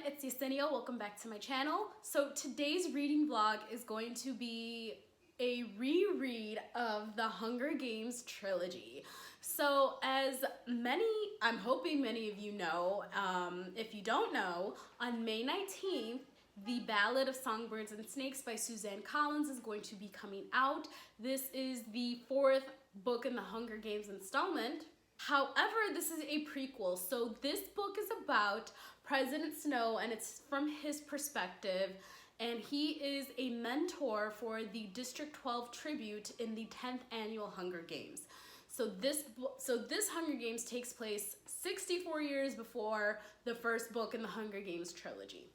it's Yesenia. Welcome back to my channel. So today's reading vlog is going to be a reread of the Hunger Games Trilogy. So as I'm hoping many of you know, if you don't know, on May 19th, The Ballad of Songbirds and Snakes by Suzanne Collins is going to be coming out. This is the fourth book in the Hunger Games installment. However, this is a prequel, so this book is about President Snow, and it's from his perspective, and he is a mentor for the District 12 tribute in the 10th annual Hunger Games. So this Hunger Games takes place 64 years before the first book in the Hunger Games trilogy.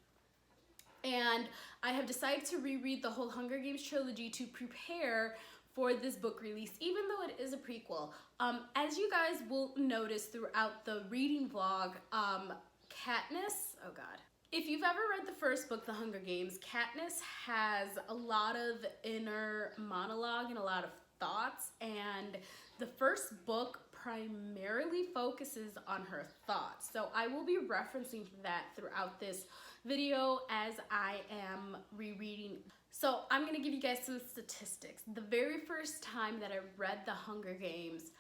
And I have decided to reread the whole Hunger Games trilogy to prepare for this book release, even though it is a prequel. As you guys will notice throughout the reading vlog, Katniss, oh god. If you've ever read the first book, The Hunger Games, Katniss has a lot of inner monologue and a lot of thoughts, and the first book primarily focuses on her thoughts. So I will be referencing that throughout this video as I am rereading. So I'm gonna give you guys some statistics. The very first time that I read the Hunger Games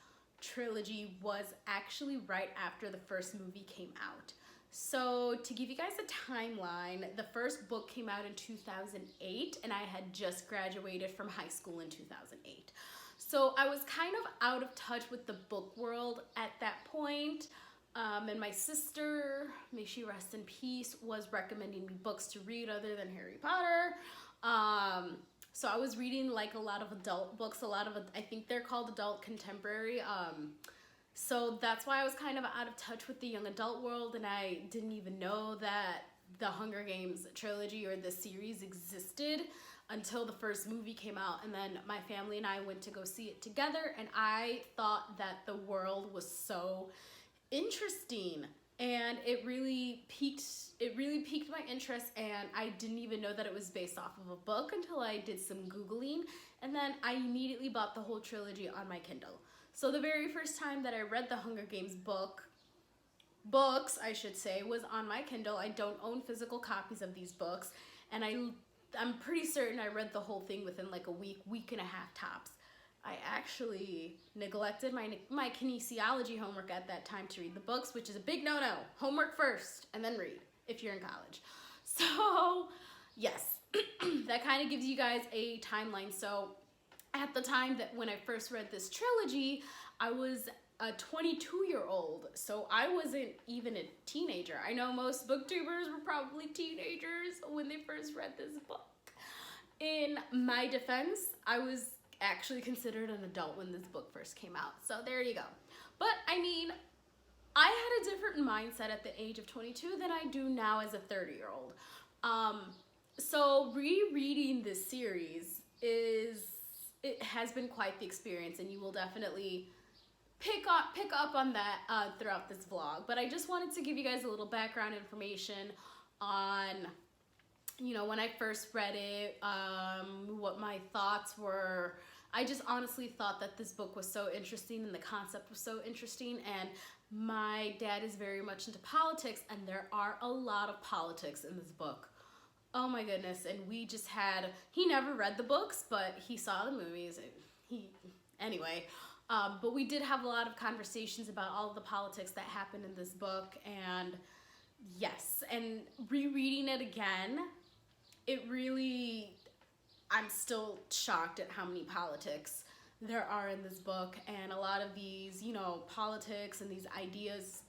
trilogy was actually right after the first movie came out. So to give you guys a timeline, the first book came out in 2008 and I had just graduated from high school in 2008. So I was kind of out of touch with the book world at that point. And my sister, may she rest in peace, was recommending me books to read other than Harry Potter. So I was reading like a lot of adult books, I think they're called adult contemporary. So that's why I was kind of out of touch with the young adult world, and I didn't even know that the Hunger Games trilogy or the series existed until the first movie came out. And then my family and I went to go see it together, and I thought that the world was so interesting, and it really piqued my interest, and I didn't even know that it was based off of a book until I did some Googling, and then I immediately bought the whole trilogy on my Kindle. So the very first time that I read the Hunger Games books, I should say, was on my Kindle. I don't own physical copies of these books, and I'm pretty certain I read the whole thing within like a week and a half tops. I actually neglected my kinesiology homework at that time to read the books, which is a big no-no. Homework first, and then read, if you're in college. So, yes, that kind of gives you guys a timeline. So, at the time that when I first read this trilogy, I was a 22-year-old, so I wasn't even a teenager. I know most booktubers were probably teenagers when they first read this book. In my defense, I was actually considered an adult when this book first came out. So there you go. But I mean, I had a different mindset at the age of 22 than I do now as a 30-year-old. So rereading this series has been quite the experience, and you will definitely pick up on that throughout this vlog. But I just wanted to give you guys a little background information on, you know, when I first read it, what my thoughts were. I just honestly thought that this book was so interesting and the concept was so interesting, and my dad is very much into politics, and there are a lot of politics in this book. Oh my goodness. And he never read the books, but he saw the movies, and anyway. But we did have a lot of conversations about all of the politics that happened in this book, and yes, and rereading it again, I'm still shocked at how many politics there are in this book, and a lot of these, you know, politics and these ideas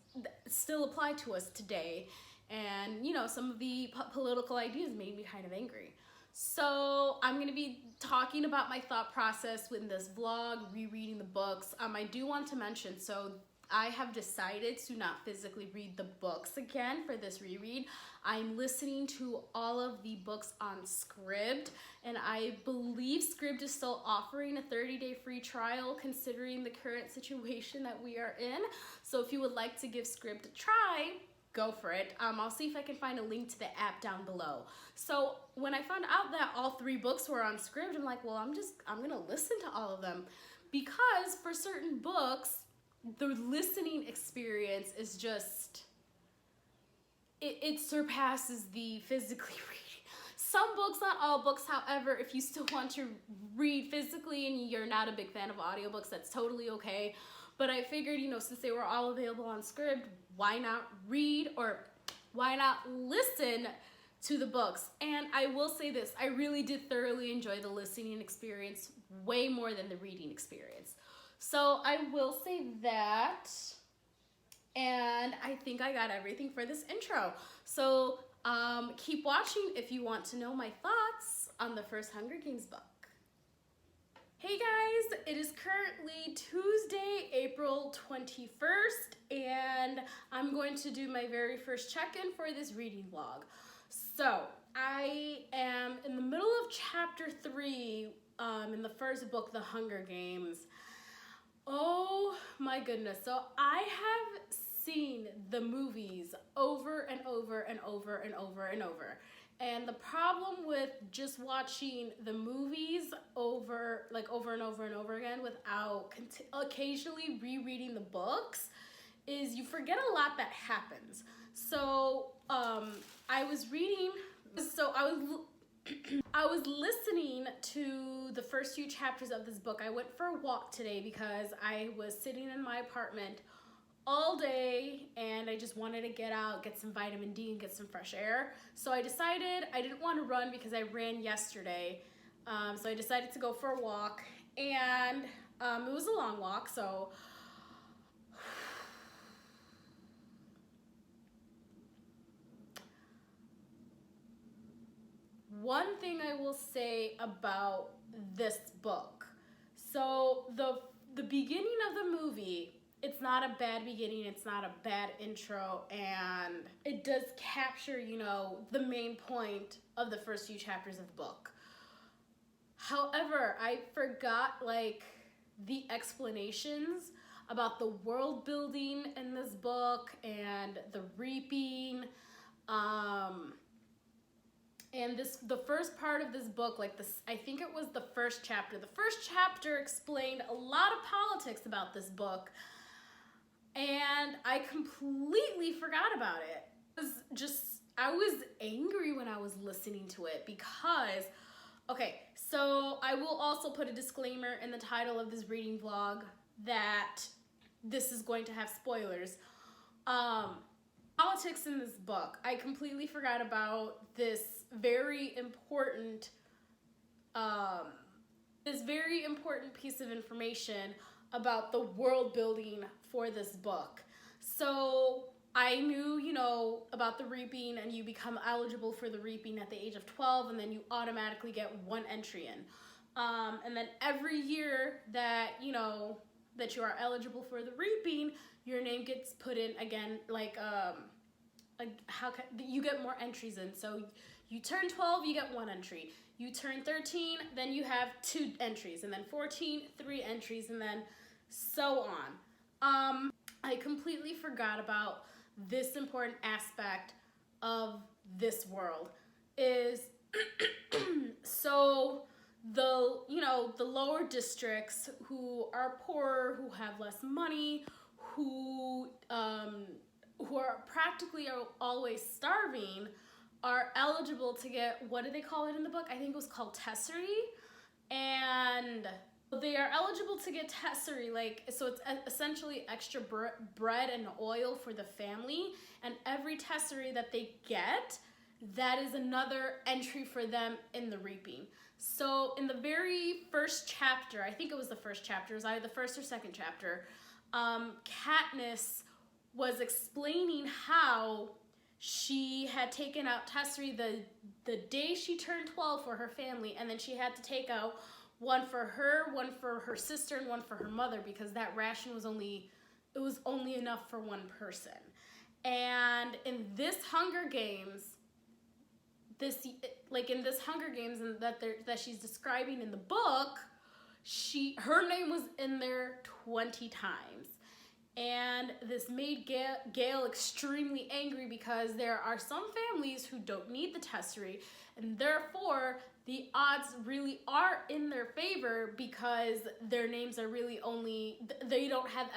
still apply to us today. And, you know, some of the political ideas made me kind of angry. So I'm going to be talking about my thought process in this vlog, rereading the books. I do want to mention, so I have decided to not physically read the books again for this reread. I'm listening to all of the books on Scribd, and I believe Scribd is still offering a 30-day free trial considering the current situation that we are in. So if you would like to give Scribd a try, go for it. I'll see if I can find a link to the app down below. So when I found out that all 3 books were on Scribd, I'm like, well, I'm gonna listen to all of them, because for certain books, the listening experience is just, it surpasses the physically reading. Some books, not all books, however, if you still want to read physically and you're not a big fan of audiobooks, that's totally okay. But I figured, you know, since they were all available on Scribd, why not read or why not listen to the books? And I will say this, I really did thoroughly enjoy the listening experience way more than the reading experience. So I will say that, and I think I got everything for this intro. So keep watching if you want to know my thoughts on the first Hunger Games book. Hey guys, it is currently Tuesday, April 21st, and I'm going to do my very first check-in for this reading vlog. So, I am in the middle of chapter 3 in the first book, The Hunger Games. Oh my goodness, so I have seen the movies over and over and over and over and over. And the problem with just watching the movies over and over and over again without occasionally rereading the books is you forget a lot that happens. So I was listening to the first few chapters of this book. I went for a walk today because I was sitting in my apartment all day and I just wanted to get out, get some vitamin D and get some fresh air. So I decided I didn't want to run because I ran yesterday. So I decided to go for a walk, and it was a long walk, so one thing I will say about this book. So the beginning of the movie, it's not a bad beginning, it's not a bad intro, and it does capture, you know, the main point of the first few chapters of the book. However, I forgot like the explanations about the world building in this book and the reaping, and the first part of this book, like this, I think it was the first chapter. The first chapter explained a lot of politics about this book, and I completely forgot about it. I was angry when I was listening to it because, okay, so I will also put a disclaimer in the title of this reading vlog that this is going to have spoilers. Politics in this book. I completely forgot about this very important piece of information about the world building for this book. So I knew, you know, about the reaping, and you become eligible for the reaping at the age of 12, and then you automatically get one entry in. And then every year that, you know, that you are eligible for the reaping, your name gets put in again, you get more entries in. So you turn 12, you get one entry. You turn 13, then you have 2 entries, and then 14, 3 entries, and then so on. I completely forgot about this important aspect of this world is so the lower districts who are poorer, who have less money, who are practically always starving, are eligible to get, what do they call it in the book? I think it was called Tessary. And they are eligible to get Tessary, so it's essentially extra bread and oil for the family. And every Tessary that they get, that is another entry for them in the reaping. So in the very first chapter, I think it was the first chapter, it was either the first or second chapter, Katniss was explaining how she had taken out Tessary the day she turned 12 for her family, and then she had to take out one for her, one for her sister, and one for her mother, because that ration was only enough for one person. And in this Hunger Games, and that she's describing in the book, her name was in there 20 times. And this made Gail extremely angry because there are some families who don't need the tesserae, and therefore the odds really are in their favor because their names are really only, they don't have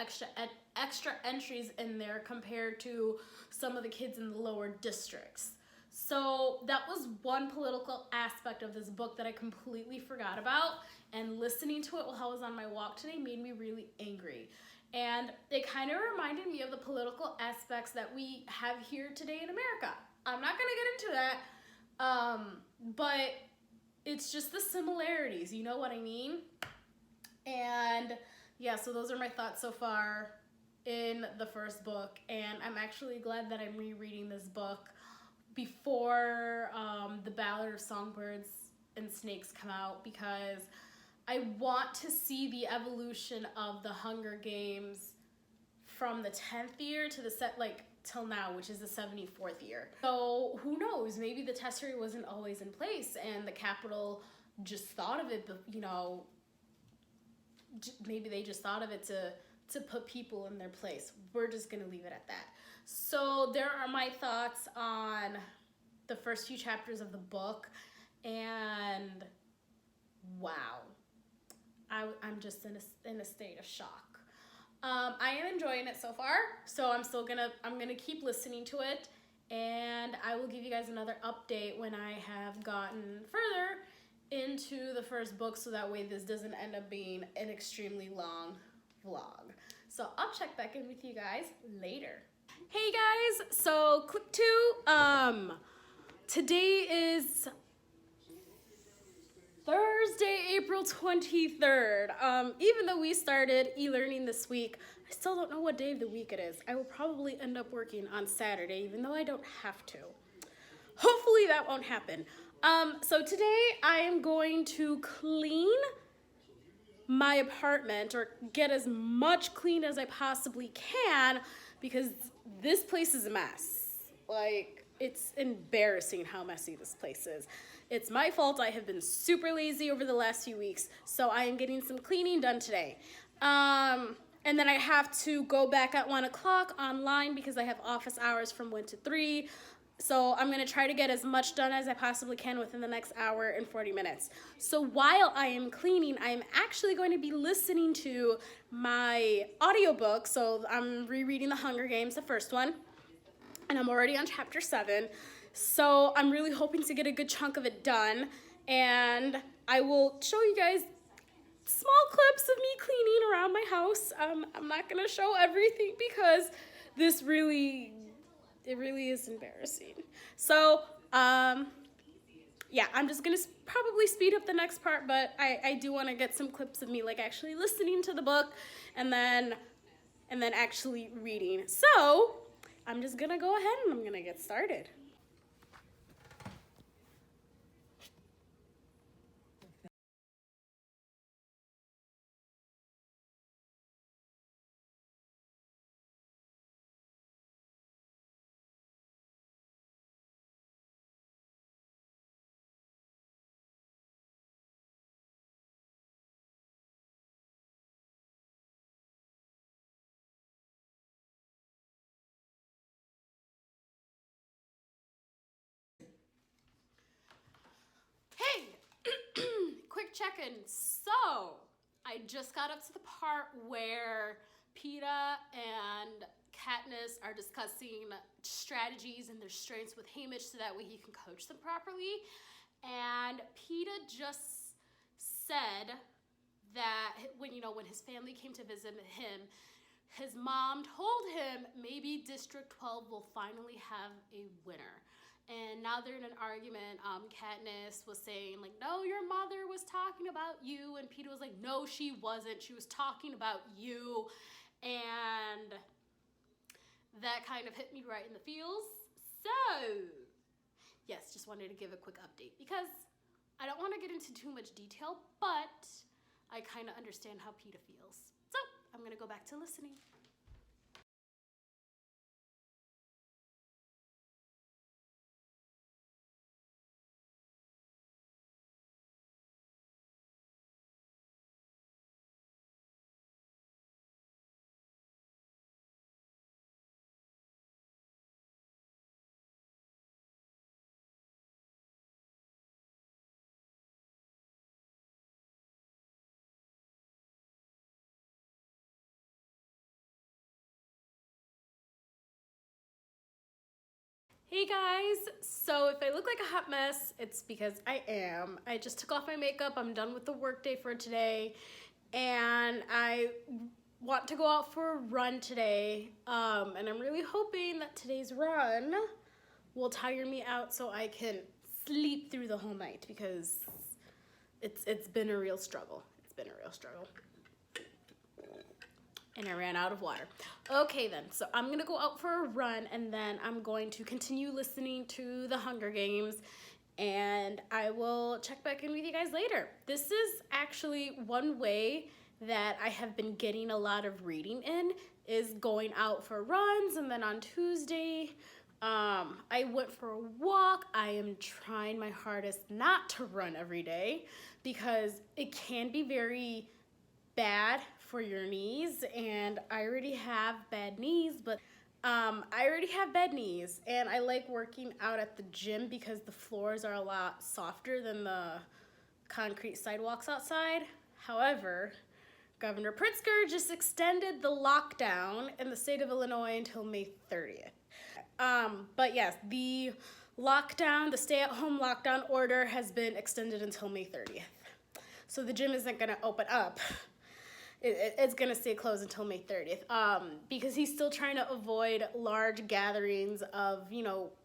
extra entries in there compared to some of the kids in the lower districts. So that was one political aspect of this book that I completely forgot about, and listening to it while I was on my walk today made me really angry. And it kind of reminded me of the political aspects that we have here today in America. I'm not going to get into that, but it's just the similarities, you know what I mean? And yeah, so those are my thoughts so far in the first book, and I'm actually glad that I'm rereading this book before the Ballad of Songbirds and Snakes come out, because I want to see the evolution of the Hunger Games from the 10th year to the till now, which is the 74th year. So who knows, maybe the tesserae wasn't always in place and the Capitol just thought of it, but you know, maybe they just thought of it to put people in their place. We're just gonna leave it at that. So there are my thoughts on the first few chapters of the book, and wow, I'm just in a state of shock. I am enjoying it so far, so I'm gonna keep listening to it, and I will give you guys another update when I have gotten further into the first book, so that way this doesn't end up being an extremely long vlog. So I'll check back in with you guys later. Hey guys, so click two. Today is Thursday, April 23rd. Even though we started e-learning this week, I still don't know what day of the week it is. I will probably end up working on Saturday, even though I don't have to. Hopefully that won't happen. So today I am going to clean my apartment, or get as much clean as I possibly can, because this place is a mess. Like, it's embarrassing how messy this place is. It's my fault. I have been super lazy over the last few weeks, so I am getting some cleaning done today. And then I have to go back at 1 o'clock online because I have office hours from 1 to 3. So I'm gonna try to get as much done as I possibly can within the next hour and 40 minutes. So while I am cleaning, I am actually going to be listening to my audiobook. So I'm rereading The Hunger Games, the first one, and I'm already on chapter 7. So I'm really hoping to get a good chunk of it done, and I will show you guys small clips of me cleaning around my house. I'm not gonna show everything because this really is embarrassing. So, yeah, I'm just gonna probably speed up the next part, but I do wanna get some clips of me like actually listening to the book and then actually reading. So, I'm just gonna go ahead and I'm gonna get started. Hey, quick check-in. So, I just got up to the part where Peeta and Katniss are discussing strategies and their strengths with Haymitch so that way he can coach them properly. And Peeta just said that when his family came to visit him, his mom told him maybe District 12 will finally have a winner. And now they're in an argument. Katniss was saying, like, no, your mother was talking about you. And Peeta was like, no, she wasn't. She was talking about you. And that kind of hit me right in the feels. So, yes, just wanted to give a quick update because I don't want to get into too much detail, but I kind of understand how Peeta feels. So, I'm going to go back to listening. Hey guys, so if I look like a hot mess, it's because I am. I just took off my makeup, I'm done with the workday for today, and I want to go out for a run today, and I'm really hoping that today's run will tire me out so I can sleep through the whole night, because it's been a real struggle. It's been a real struggle. And I ran out of water. Okay then, so I'm gonna go out for a run, and then I'm going to continue listening to the Hunger Games, and I will check back in with you guys later. This is actually one way that I have been getting a lot of reading in, is going out for runs, and then on Tuesday, I went for a walk. I am trying my hardest not to run every day, because it can be very bad for your knees, and I already have bad knees, and I like working out at the gym because the floors are a lot softer than the concrete sidewalks outside. However, Governor Pritzker just extended the lockdown in the state of Illinois until May 30th. But yes, the stay-at-home lockdown order has been extended until May 30th. So the gym isn't gonna open up. It's gonna stay closed until May 30th, because he's still trying to avoid large gatherings of,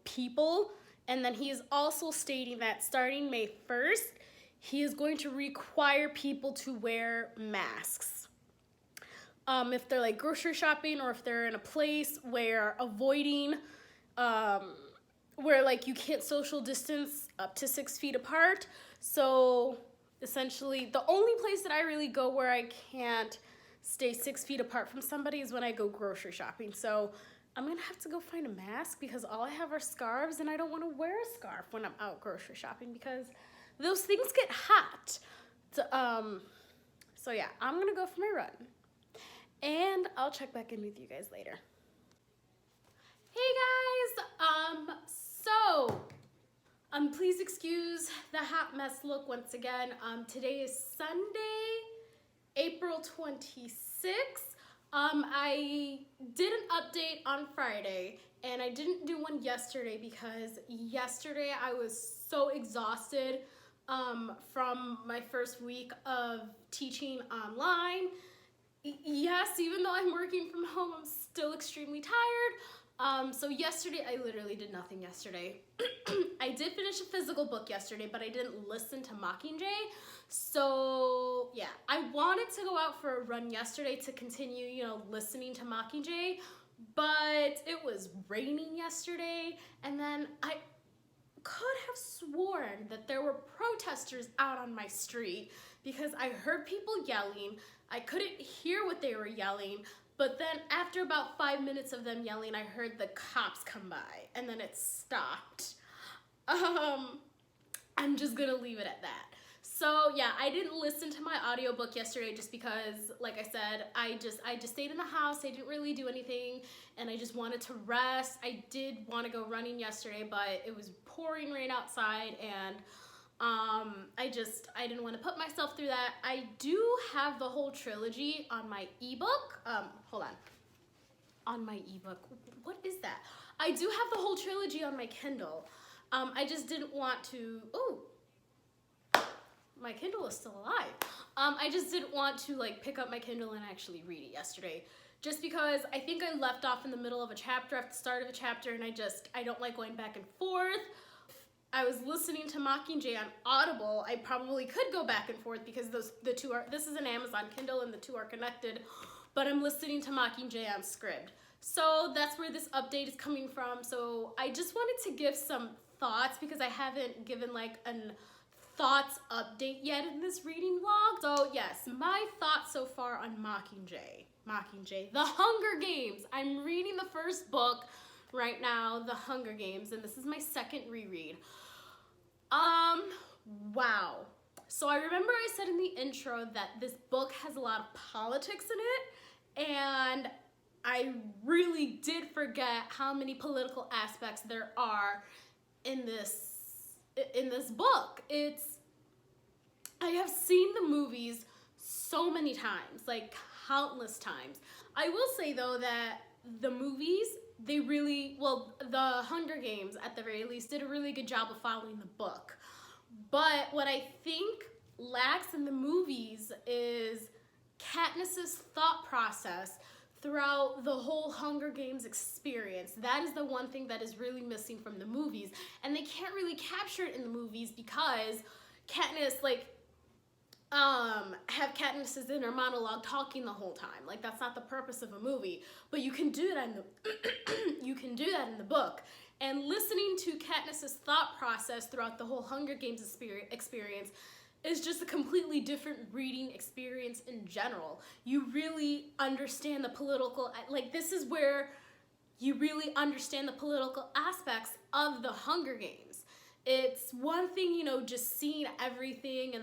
people. And then he is also stating that starting May 1st, he is going to require people to wear masks. If they're like grocery shopping, or if they're in a place where where like you can't social distance up to 6 feet apart. So essentially, the only place that I really go where I can't stay 6 feet apart from somebody is when I go grocery shopping. So I'm gonna have to go find a mask, because all I have are scarves, and I don't want to wear a scarf when I'm out grocery shopping, because those things get hot. So yeah, I'm gonna go for my run, and I'll check back in with you guys later. Hey guys, please excuse the hot mess look once again. Today is Sunday, April 26th. I did an update on Friday, and I didn't do one yesterday because yesterday I was so exhausted from my first week of teaching online. Yes, even though I'm working from home, I'm still extremely tired. So yesterday, I literally did nothing yesterday. I did finish a physical book yesterday, but I didn't listen to Mockingjay. So yeah, I wanted to go out for a run yesterday to continue, listening to Mockingjay, but it was raining yesterday, and then I could have sworn that there were protesters out on my street, because I heard people yelling. I couldn't hear what they were yelling, but then after about 5 minutes of them yelling, I heard the cops come by, and then it stopped. I'm just gonna leave it at that. So yeah, I didn't listen to my audiobook yesterday just because, like I said, I just stayed in the house. I didn't really do anything, and I just wanted to rest. I did want to go running yesterday, but it was pouring rain outside, and I didn't want to put myself through that. I do have the whole trilogy on my ebook. Hold on. On my ebook. What is that? I do have the whole trilogy on my Kindle. I just didn't want to, my Kindle is still alive. I just didn't want to pick up my Kindle and actually read it yesterday, just because I think I left off in the middle of a chapter at the start of a chapter, and I don't like going back and forth. If I was listening to Mockingjay on Audible, I probably could go back and forth, because the two are, this is an Amazon Kindle and the two are connected, but I'm listening to Mockingjay on Scribd. So that's where this update is coming from. So I just wanted to give some thoughts, because I haven't given an thoughts update yet in this reading vlog. So yes, my thoughts so far on Mockingjay, The Hunger Games. I'm reading the first book right now, The Hunger Games, and this is my second reread. Wow. So I remember I said in the intro that this book has a lot of politics in it, and I really did forget how many political aspects there are in this book. I have seen the movies so many times, countless times. I will say though that the movies they really, well, the Hunger Games at the very least did a really good job of following the book. But what I think lacks in the movies is Katniss's thought process throughout the whole Hunger Games experience. That is the one thing that is really missing from the movies. And they can't really capture it in the movies because Katniss, like, have Katniss's inner monologue talking the whole time. Like, that's not the purpose of a movie. But you can do that in the you can do that in the book. And listening to Katniss's thought process throughout the whole Hunger Games experience is just a completely different reading experience in general. You really understand the political, like, this is where you really understand the political aspects of the Hunger Games. It's one thing, you know, just seeing everything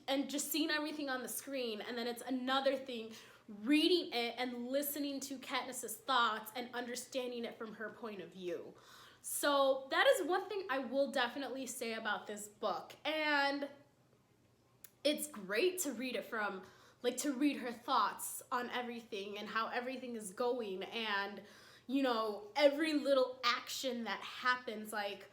and just seeing everything on the screen, and then it's another thing reading it and listening to Katniss's thoughts and understanding it from her point of view. So that is one thing I will definitely say about this book. And it's great to read it from, like, to read her thoughts on everything and how everything is going, and, you know, every little action that happens. Like,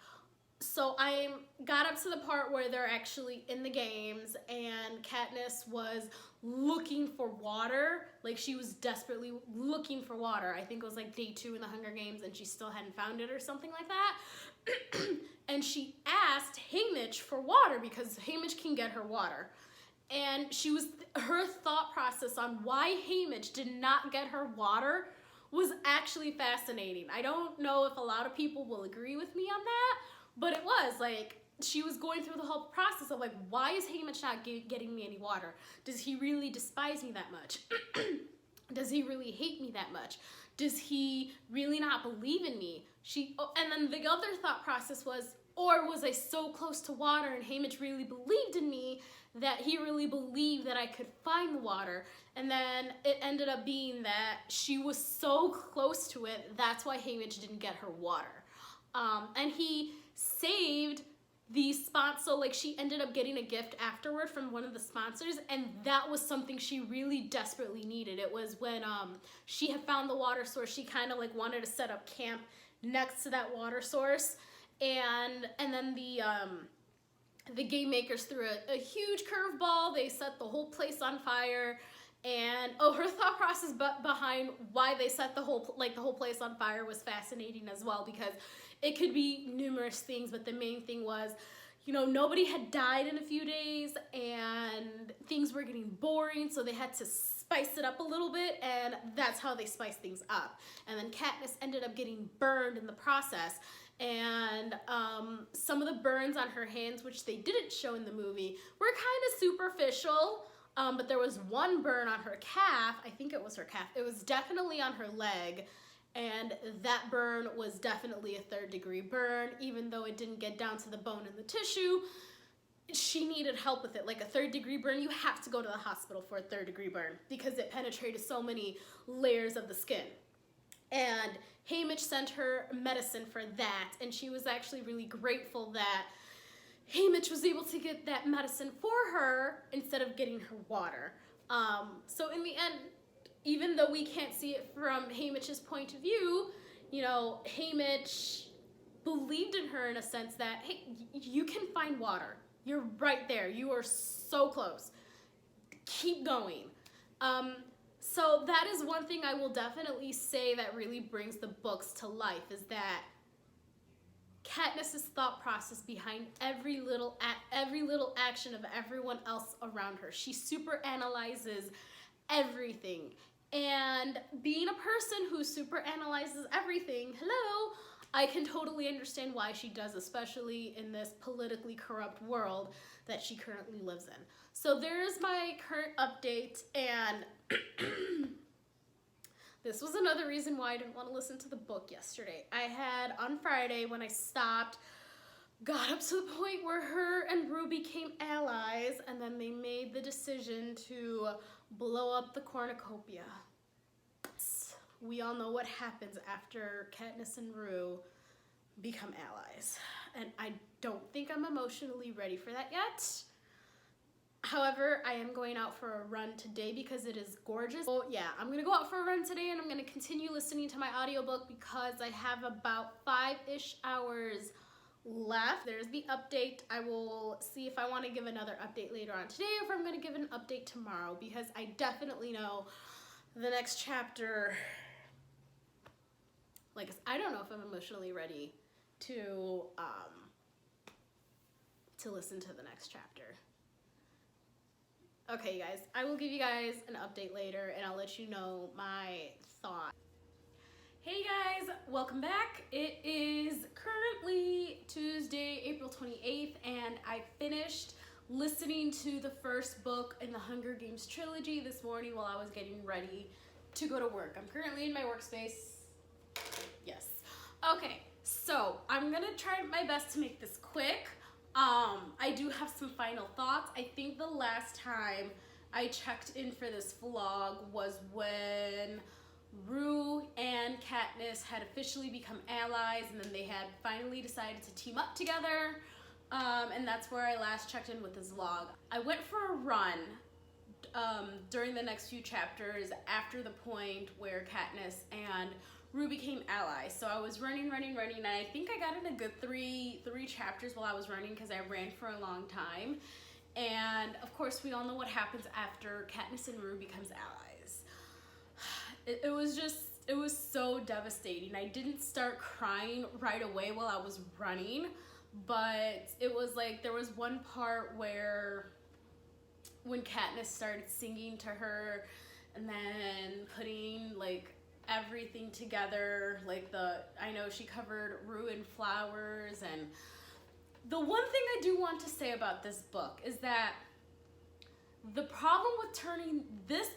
so I got up to the part where they're actually in the games and Katniss was looking for water. Like, she was desperately looking for water. I think it was like day 2 in the Hunger Games and she still hadn't found it or something like that. And she asked Haymitch for water because Haymitch can get her water. And her thought process on why Haymitch did not get her water was actually fascinating. I don't know if a lot of people will agree with me on that, but it was like, she was going through the whole process of, like, why is Haymitch not getting me any water? Does he really despise me that much? Does he really hate me that much? Does he really not believe in me? And then the other thought process was, or was I so close to water and Haymitch really believed in me that he really believed that I could find the water? And then it ended up being that she was so close to it, that's why Haymitch didn't get her water. And he saved the sponsor, so, like, she ended up getting a gift afterward from one of the sponsors, and that was something she really desperately needed. It was when she had found the water source, she kind of, like, wanted to set up camp next to that water source, and then the game makers threw a huge curveball. They set the whole place on fire. And her thought process behind why they set the whole place on fire was fascinating as well, because it could be numerous things, but the main thing was, you know, nobody had died in a few days and things were getting boring, so they had to spice it up a little bit, and that's how they spiced things up. And then Katniss ended up getting burned in the process, and some of the burns on her hands, which they didn't show in the movie, were kind of superficial. But there was one burn on her calf. I think it was her calf. It was definitely on her leg. And that burn was definitely a 3rd-degree burn. Even though it didn't get down to the bone and the tissue, she needed help with it. Like, a 3rd-degree burn, you have to go to the hospital for a 3rd-degree burn because it penetrated so many layers of the skin. And Haymitch sent her medicine for that. And she was actually really grateful that Haymitch was able to get that medicine for her instead of getting her water. So in the end, even though we can't see it from Haymitch's point of view, you know, Haymitch believed in her in a sense that, hey, you can find water. You're right there. You are so close. Keep going. So that is one thing I will definitely say that really brings the books to life, is that Katniss's thought process behind every little action of everyone else around her. She super analyzes everything. And being a person who super analyzes everything, hello, I can totally understand why she does, especially in this politically corrupt world that she currently lives in. So there's my current update, and this was another reason why I didn't want to listen to the book yesterday. I had, on Friday, when I stopped, got up to the point where her and Rue became allies, and then they made the decision to blow up the cornucopia. We all know what happens after Katniss and Rue become allies. And I don't think I'm emotionally ready for that yet. However, I am going out for a run today because it is gorgeous. So yeah, I'm gonna go out for a run today and I'm gonna continue listening to my audiobook because I have about 5-ish hours left. There's the update. I will see if I want to give another update later on today or if I'm gonna give an update tomorrow because I definitely know the next chapter, like, I don't know if I'm emotionally ready to listen to the next chapter. Okay, you guys, I will give you guys an update later and I'll let you know my thoughts. Hey guys, welcome back. It is currently Tuesday, April 28th, and I finished listening to the first book in the Hunger Games Trilogy this morning while I was getting ready to go to work. I'm currently in my workspace. Yes. Okay, so I'm gonna try my best to make this quick. I do have some final thoughts. I think the last time I checked in for this vlog was when Rue and Katniss had officially become allies and then they had finally decided to team up together. And that's where I last checked in with this vlog. I went for a run during the next few chapters after the point where Katniss and Rue became allies. So I was running, and I think I got in a good three chapters while I was running because I ran for a long time. And of course, we all know what happens after Katniss and Rue becomes allies. It was so devastating. I didn't start crying right away while I was running, but it was like there was one part where when Katniss started singing to her and then putting like everything together, like I know she covered Rue in flowers. And the one thing I do want to say about this book is that the problem with turning this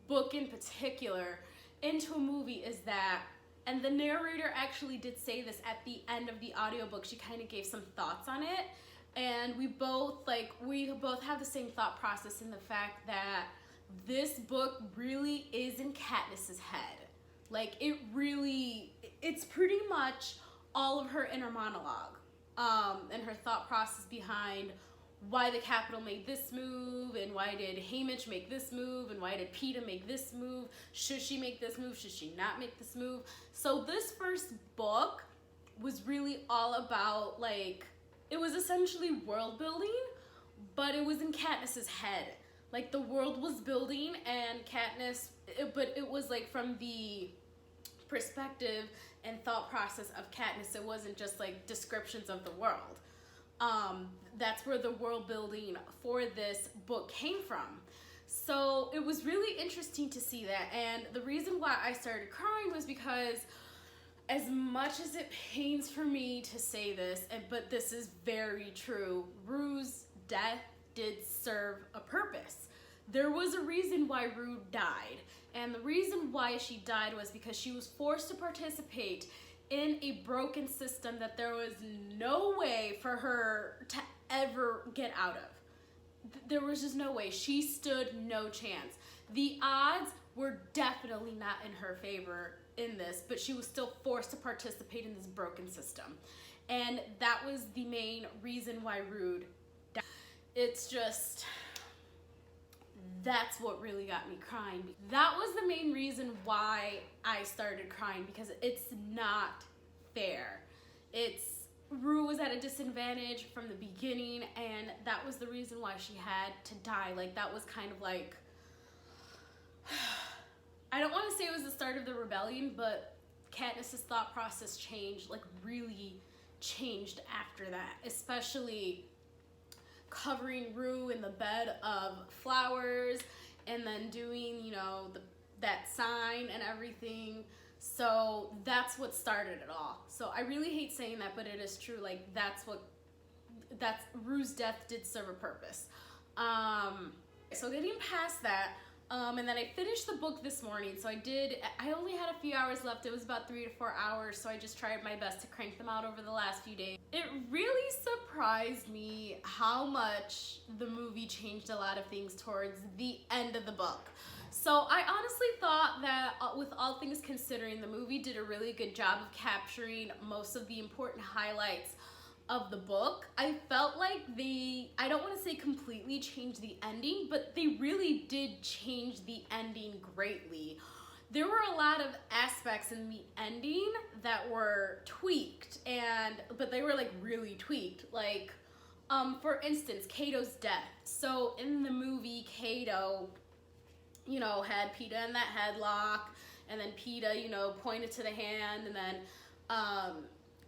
book in particular into a movie is that, and the narrator actually did say this at the end of the audiobook, she kind of gave some thoughts on it, and we both have the same thought process in the fact that this book really is in Katniss's head. Like, it's pretty much all of her inner monologue and her thought process behind why the Capitol made this move, and why did Haymitch make this move, and why did Peeta make this move? Should she make this move? Should she not make this move? So this first book was really all about, like, it was essentially world building, but it was in Katniss's head. Like, the world was building and Katniss, but it was like from the perspective and thought process of Katniss. It wasn't just like descriptions of the world. That's where the world building for this book came from. So it was really interesting to see that. And the reason why I started crying was because, as much as it pains for me to say this, but this is very true, Rue's death did serve a purpose. There was a reason why Rue died, and the reason why she died was because she was forced to participate in a broken system that there was no way for her to ever get out of. There was just no way. She stood no chance. The odds were definitely not in her favor in this, but she was still forced to participate in this broken system. And that was the main reason why Rue died. It's just, that's what really got me crying. That was the main reason why I started crying, because it's not fair. Rue was at a disadvantage from the beginning, and that was the reason why she had to die. Like, that was kind of like, I don't want to say it was the start of the rebellion, but Katniss's thought process changed, like really changed after that, especially covering Rue in the bed of flowers and then doing, you know, that sign and everything. So that's what started it all. So I really hate saying that, but it is true. Like, that's Rue's death did serve a purpose. So getting past that, and then I finished the book this morning. So I only had a few hours left. It was about 3 to 4 hours. So I just tried my best to crank them out over the last few days. It really surprised me how much the movie changed a lot of things towards the end of the book. So I honestly thought that, with all things considering, the movie did a really good job of capturing most of the important highlights of the book, I felt like I don't want to say completely changed the ending, but they really did change the ending greatly. There were a lot of aspects in the ending that were tweaked, but they were like really tweaked. Like, for instance, Kato's death. So in the movie, Kato, had Peeta in that headlock, and then Peeta, pointed to the hand, and then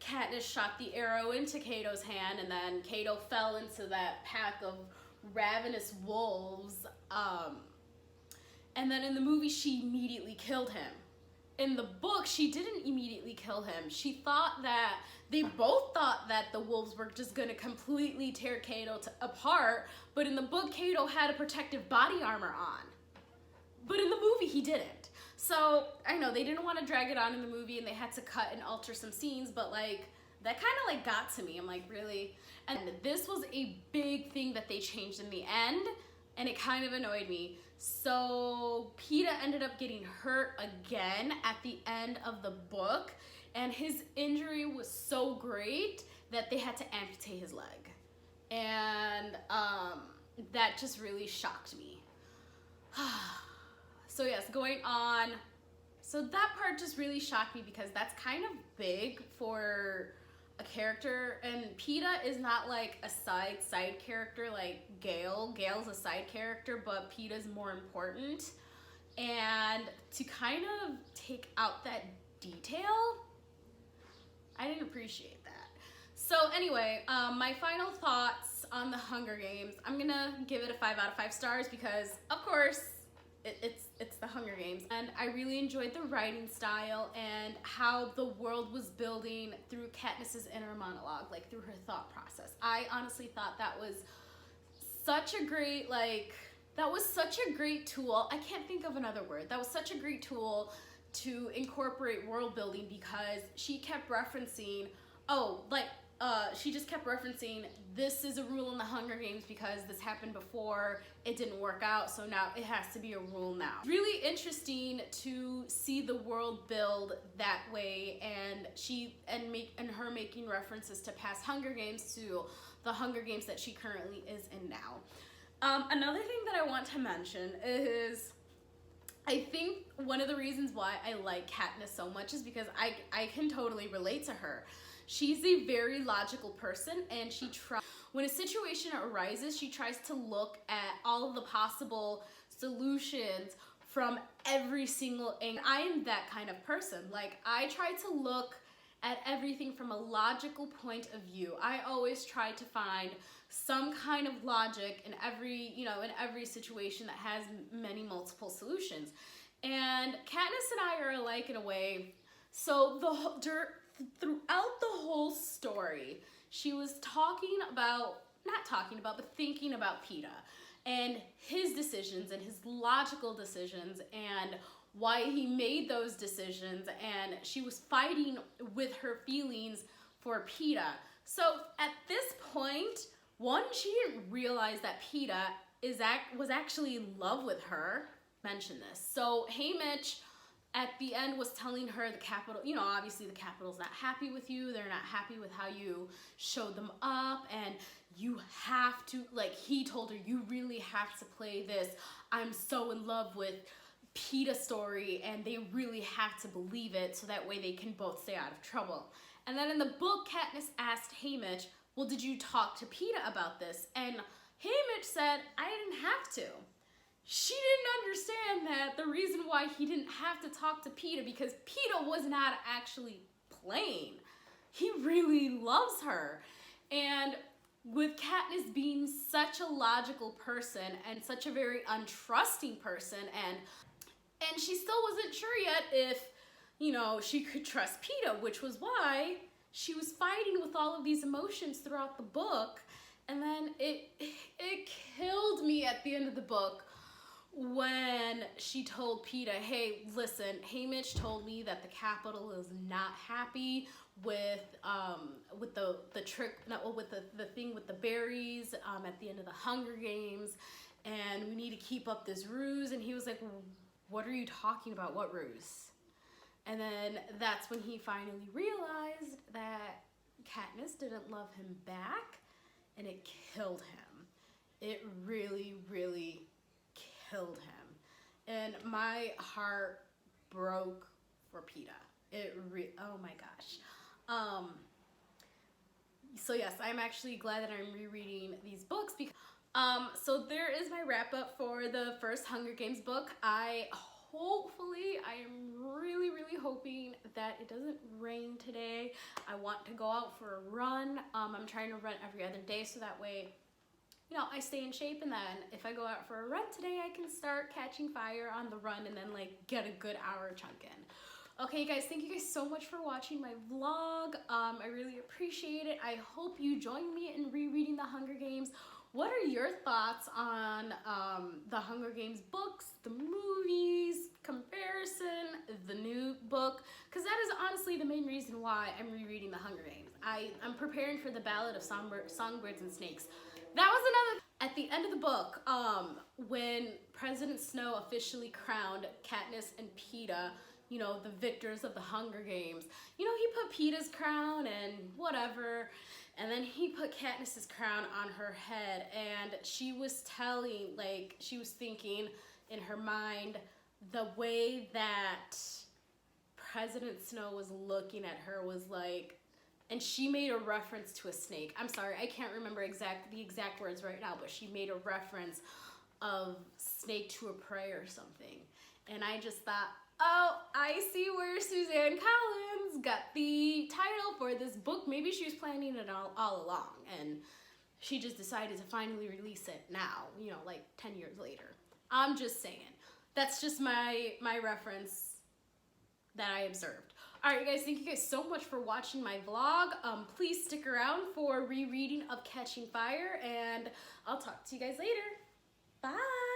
Katniss shot the arrow into Kato's hand, and then Kato fell into that pack of ravenous wolves. And then in the movie, she immediately killed him. In the book, she didn't immediately kill him. They both thought that the wolves were just gonna completely tear Kato apart, but in the book, Kato had a protective body armor on. But in the movie, he didn't. So, I know, they didn't want to drag it on in the movie, and they had to cut and alter some scenes, but, like, that kind of, like, got to me. I'm like, really? And this was a big thing that they changed in the end, and it kind of annoyed me. So Peeta ended up getting hurt again at the end of the book, and his injury was so great that they had to amputate his leg. And that just really shocked me. So yes, going on. So that part just really shocked me because that's kind of big for a character, and Peeta is not like a side character like Gale. Gale's a side character, but Peeta's more important. And to kind of take out that detail, I didn't appreciate that. So anyway, my final thoughts on the Hunger Games. I'm gonna give it a 5 out of 5 stars because, of course, it's the Hunger Games, and I really enjoyed the writing style and how the world was building through Katniss's inner monologue, like through her thought process. I honestly thought that was such a great tool. I can't think of another word. That was such a great tool to incorporate world building because she kept referencing, she just kept referencing, this is a rule in the Hunger Games because this happened before, it didn't work out, so now it has to be a rule now. Really interesting to see the world build that way, and her making references to past Hunger Games to the Hunger Games that she currently is in now. Another thing that I want to mention is, I think one of the reasons why I like Katniss so much is because I can totally relate to her. She's a very logical person, and when a situation arises, she tries to look at all of the possible solutions from every single angle. I am that kind of person. Like, I try to look at everything from a logical point of view. I always try to find some kind of logic in every situation that has multiple solutions. And Katniss and I are alike in a way. So throughout the whole story, she was thinking about Peeta and his decisions and his logical decisions and why he made those decisions, and she was fighting with her feelings for Peeta. So at this point, she didn't realize that Peeta was actually in love with her. Mention this. So Haymitch at the end was telling her the Capitol, obviously the Capitol's not happy with you. They're not happy with how you showed them up, and you have to, he told her, you really have to play this I'm so in love with Peeta story, and they really have to believe it so that way they can both stay out of trouble. And then in the book, Katniss asked Haymitch, well, did you talk to Peeta about this? And Haymitch said, I didn't have to. She didn't understand that the reason why he didn't have to talk to Peeta because Peeta was not actually playing. He really loves her. And with Katniss being such a logical person and such a very untrusting person, and she still wasn't sure yet if, she could trust Peeta, which was why she was fighting with all of these emotions throughout the book. And then it killed me at the end of the book when she told Peeta, hey, listen, Haymitch told me that the Capitol is not happy with the thing with the berries at the end of the Hunger Games, and we need to keep up this ruse. And he was like, what are you talking about? What ruse? And then that's when he finally realized that Katniss didn't love him back, and it killed him. It really, really killed him. And my heart broke for Peeta. Oh my gosh. So yes, I'm actually glad that I'm rereading these books because so there is my wrap up for the first Hunger Games book. I am really hoping that it doesn't rain today. I want to go out for a run. I'm trying to run every other day so that way, you know, I stay in shape, and then if I go out for a run today, I can start catching fire on the run and then like get a good hour chunk in. Okay guys, thank you guys so much for watching my vlog. I really appreciate it. I hope you join me in rereading the Hunger Games. What are your thoughts on the Hunger Games books, the movies, comparison, the new book? Because that is honestly the main reason why I'm rereading the Hunger Games. I'm preparing for the Ballad of Songbirds and Snakes. That was another, at the end of the book, when President Snow officially crowned Katniss and Peeta, you know, the victors of the Hunger Games. You know, he put Peeta's crown and whatever, and then he put Katniss's crown on her head, and she was telling, like, she was thinking in her mind the way that President Snow was looking at her was like, and she made a reference to a snake. I'm sorry, I can't remember the exact words right now, but she made a reference of snake to a prey or something. And I just thought, oh, I see where Suzanne Collins got the title for this book. Maybe she was planning it all along, and she just decided to finally release it now, you know, like 10 years later. I'm just saying. That's just my reference that I observed. Alright guys, thank you guys so much for watching my vlog. Please stick around for rereading of Catching Fire, and I'll talk to you guys later. Bye!